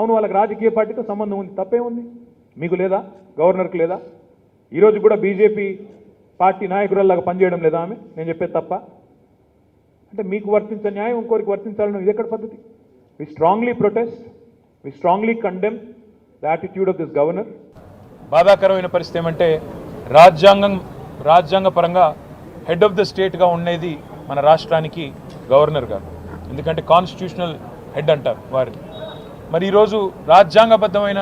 అవును వాళ్ళకి రాజకీయ పార్టీతో సంబంధం ఉంది, తప్పే ఉంది. మీకు లేదా? గవర్నర్కి లేదా? ఈరోజు కూడా బీజేపీ పార్టీ నాయకురాల్లాగా పనిచేయడం లేదా ఆమె? నేను చెప్పేది తప్ప? అంటే మీకు వర్తించే న్యాయం ఇంకోరికి వర్తించాలని ఇది ఎక్కడ పద్ధతి? We strongly protest, we strongly condemn the attitude of this governor. బాధాకరమైన పరిస్థితి ఏమంటే రాజ్యాంగపరంగా హెడ్ ఆఫ్ ద స్టేట్గా ఉండేది మన రాష్ట్రానికి గవర్నర్ గారు, ఎందుకంటే కాన్స్టిట్యూషనల్ హెడ్ అంటారు వారిని. మరి ఈరోజు రాజ్యాంగబద్ధమైన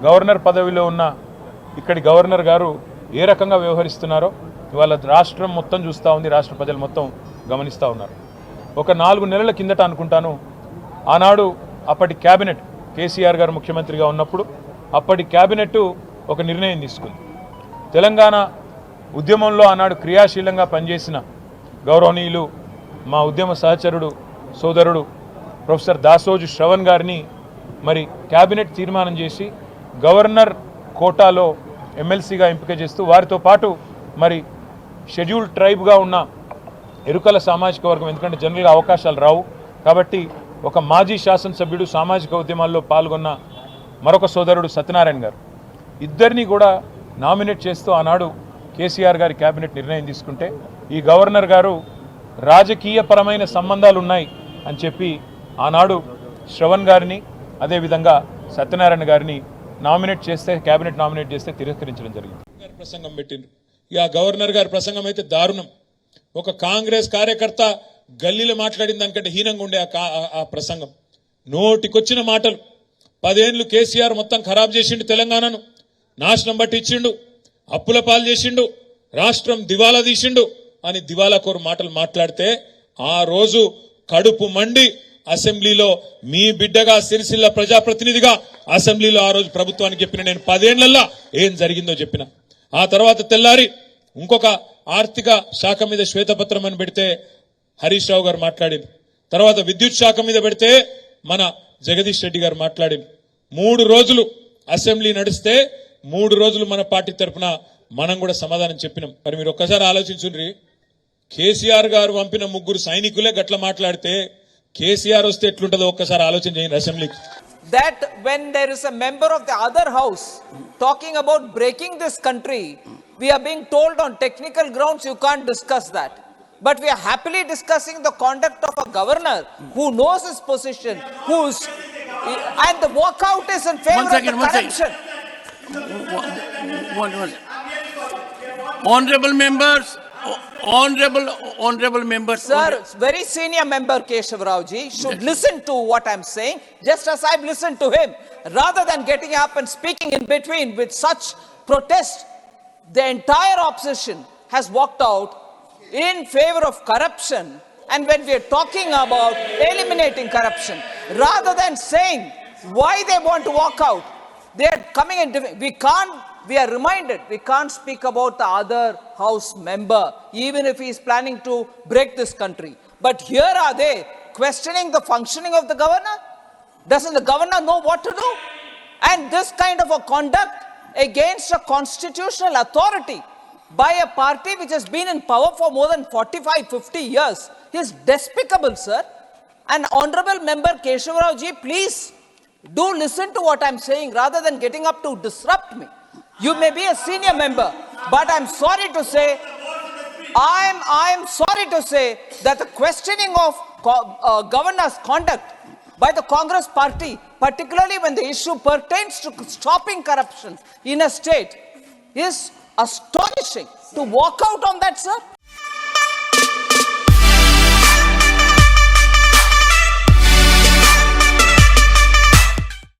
గవర్నర్ పదవిలో ఉన్న ఇక్కడి గవర్నర్ గారు ఏ రకంగా వ్యవహరిస్తున్నారో ఇవాళ రాష్ట్రం మొత్తం చూస్తూ ఉంది, రాష్ట్ర ప్రజలు మొత్తం గమనిస్తూ ఉన్నారు. ఒక 4 నెలల కిందట అనుకుంటాను, ఆనాడు అప్పటి క్యాబినెట్ కేసీఆర్ గారు ముఖ్యమంత్రిగా ఉన్నప్పుడు అప్పటి క్యాబినెట్ ఒక నిర్ణయం తీసుకుంది. తెలంగాణ ఉద్యమంలో ఆనాడు క్రియాశీలంగా పనిచేసిన గౌరవనీయులు మా ఉద్యమ సహచరుడు సోదరుడు ప్రొఫెసర్ దాసోజు శ్రవణ్ గారిని మరి క్యాబినెట్ తీర్మానం చేసి గవర్నర్ కోటాలో ఎమ్మెల్సీగా ఎంపిక చేస్తూ వారితో పాటు మరి షెడ్యూల్డ్ ట్రైబ్గా ఉన్న ఎరుకల సామాజిక వర్గం, ఎందుకంటే జనరల్గా అవకాశాలు రావు కాబట్టి ఒక మాజీ శాసనసభ్యుడు సామాజిక ఉద్యమాల్లో పాల్గొన్న మరొక సోదరుడు సత్యనారాయణ గారు, ఇద్దరిని కూడా నామినేట్ చేస్తూ ఆనాడు కేసీఆర్ గారి క్యాబినెట్ నిర్ణయం తీసుకుంటే ఈ గవర్నర్ గారు రాజకీయపరమైన సంబంధాలు ఉన్నాయి అని చెప్పి ఆనాడు శ్రవణ్ గారిని అదేవిధంగా సత్యనారాయణ గారిని నామినేట్ చేస్తే క్యాబినెట్ నామినేట్ చేస్తే తిరస్కరించడం జరిగింది. ప్రసంగం పెట్టిండ్రు. ఇక గవర్నర్ గారి ప్రసంగం అయితే దారుణం. ఒక కాంగ్రెస్ కార్యకర్త గల్లీలో మాట్లాడిన దానికంటే హీనంగా ఉండే ఆ ప్రసంగం. నోటికొచ్చిన మాటలు. 10 ఏళ్ళు కేసీఆర్ మొత్తం ఖరాబ్ చేసిండు, తెలంగాణను నాశనం బట్టి ఇచ్చిండు, అప్పుల పాలు చేసిండు, రాష్ట్రం దివాలా తీసిండు అని దివాలా కోరు మాటలు మాట్లాడితే ఆ రోజు కడుపు మండి అసెంబ్లీలో మీ బిడ్డగా సిరిసిల్ల ప్రజాప్రతినిధిగా అసెంబ్లీలో ఆ రోజు ప్రభుత్వానికి చెప్పిన, నేను 10 ఏళ్లలో ఏం జరిగిందో చెప్పిన. ఆ తర్వాత తెల్లారి ఇంకొక ఆర్థిక శాఖ మీద శ్వేతపత్రం అని పెడితే హరీష్ రావు గారు మాట్లాడింది. తర్వాత విద్యుత్ శాఖ మీద పెడితే మన జగదీష్ రెడ్డి గారు మాట్లాడింది. 3 రోజులు అసెంబ్లీ నడిస్తే 3 రోజులు మన పార్టీ తరఫున మనం కూడా సమాధానం చెప్పినాం. మరి మీరు ఒక్కసారి ఆలోచించుండ్రి, కేసీఆర్ గారు పంపిన 3 సైనికులే గట్ల మాట్లాడితే కేసీఆర్ వస్తే ఎట్లుంటుందో ఒక్కసారి ఆలోచన చేయండి అసెంబ్లీకి. That when there is a member of the other house talking about breaking this country, we are being told on technical grounds you can't discuss that. But we are happily discussing the conduct of a governor who knows his position, and the walkout is in favor of the corruption. Honorable members. Sir, very senior member Keshav Rao ji should listen to what I'm saying, just as I've listened to him, rather than getting up and speaking in between with such protest. The entire opposition has walked out in favor of corruption, and when we are talking about eliminating corruption, rather than saying why they want to walk out, they are coming in. We are reminded we can't speak about the other house member, even if he is planning to break this country. But here are they questioning the functioning of the governor? Doesn't the governor know what to do? And this kind of a conduct against a constitutional authority by a party which has been in power for more than 45-50 years is despicable, sir. And honorable member Keshav Rao ji, please do listen to what I'm saying rather than getting up to disrupt me. You may be a senior member, but I'm sorry to say that the questioning of governor's conduct by the Congress party, particularly when the issue pertains to stopping corruption in a state, is astonishing. To walk out on that, sir?